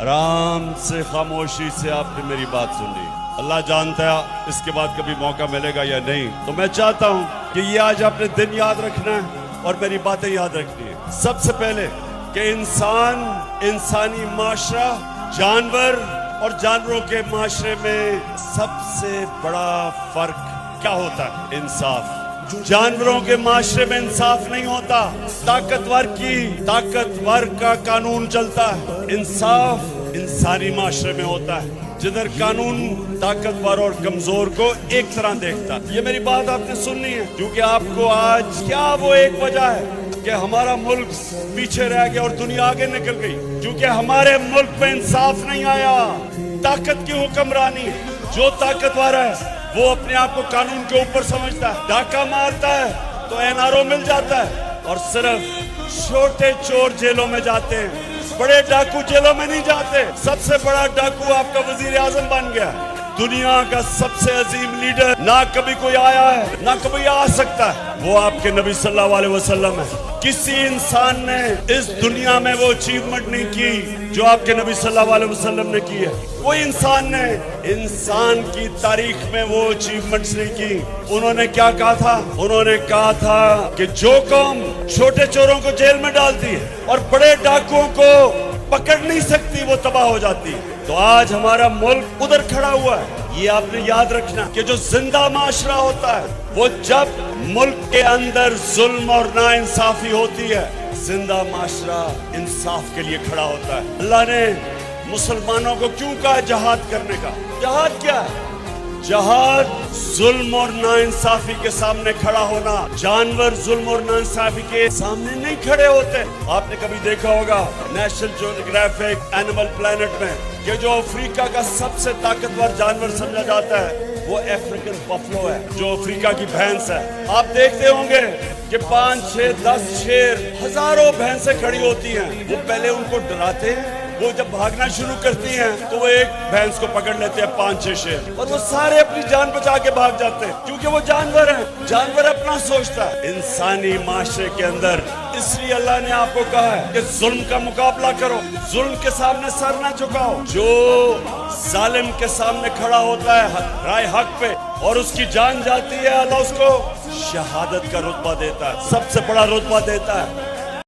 आराम से खामोशी से आपने मेरी बात सुन ली। अल्लाह जानता है इसके बाद कभी मौका मिलेगा या नहीं, तो मैं चाहता हूँ कि ये आज आपने दिन याद रखना है और मेरी बातें याद रखनी है। सबसे पहले कि इंसान, इंसानी माशरा, जानवर और जानवरों के माशरे में सबसे बड़ा फर्क क्या होता है? इंसाफ। जानवरों के माशरे में इंसाफ नहीं होता, ताकतवर का कानून चलता है। इंसाफ इंसानी माशरे में होता है, जिधर कानून ताकतवर और कमजोर को एक तरह देखता है। ये मेरी बात आपने सुननी है, क्योंकि आपको आज क्या वो एक वजह है कि हमारा मुल्क पीछे रह गया और दुनिया आगे निकल गई, क्योंकि हमारे मुल्क में इंसाफ नहीं आया। ताकत की हुक्मरानी, जो ताकतवर है वो अपने आप को कानून के ऊपर समझता है, डाका मारता है तो एनआरओ मिल जाता है, और सिर्फ छोटे चोर जेलों में जाते हैं, बड़े डाकू जेलों में नहीं जाते। सबसे बड़ा डाकू आपका वजीर आजम बन गया। दुनिया का सबसे अजीम लीडर ना कभी कोई आया है ना कभी आ सकता है, वो आपके नबी सल्लल्लाहु अलैहि वसल्लम है। किसी इंसान ने इस दुनिया में वो अचीवमेंट नहीं की जो आपके नबी सल्लल्लाहु अलैहि वसल्लम ने की है। कोई इंसान ने इंसान की तारीख में वो अचीवमेंट्स नहीं की। उन्होंने क्या कहा था? उन्होंने कहा था कि जो कौम छोटे चोरों को जेल में डालती है और बड़े डाकुओं को पकड़ नहीं सकती, वो तबाह हो जाती है। तो आज हमारा मुल्क उधर खड़ा हुआ है। ये आपने याद रखना कि जो जिंदा माशरा होता है वो जब मुल्क के अंदर जुल्म और नाइंसाफी होती है, जिंदा माशरा इंसाफ के लिए खड़ा होता है। अल्लाह ने मुसलमानों को क्यों कहा जहाद करने का? जहाद क्या है? जहाद जुल्म और नाइंसाफी के सामने खड़ा होना। जानवर जुल्म और नाइंसाफी के सामने नहीं खड़े होते। आपने कभी देखा होगा नेशनल ज्योग्राफिक एनिमल प्लैनेट में कि जो अफ्रीका का सबसे ताकतवर जानवर समझा जाता है वो अफ्रीकन बफलो है, जो अफ्रीका की भैंस है। आप देखते होंगे कि 5, 6, 10 शेर, हजारों भैंसें खड़ी होती हैं। वो पहले उनको डराते हैं, वो जब भागना शुरू करती हैं तो वो एक भैंस को पकड़ लेते हैं 5, 6 शेर, और वो सारे अपनी जान बचा के भाग जाते हैं, क्योंकि वो जानवर हैं। जानवर अपना सोचता है। इंसानी माशरे के अंदर इसलिए अल्लाह ने आपको कहा है कि जुल्म का मुकाबला करो, जुल्म के सामने सर ना झुकाओ। जो जालिम के सामने खड़ा होता है राय हक पे और उसकी जान जाती है, अल्लाह उसको शहादत का रुतबा देता है, सबसे बड़ा रुतबा देता है।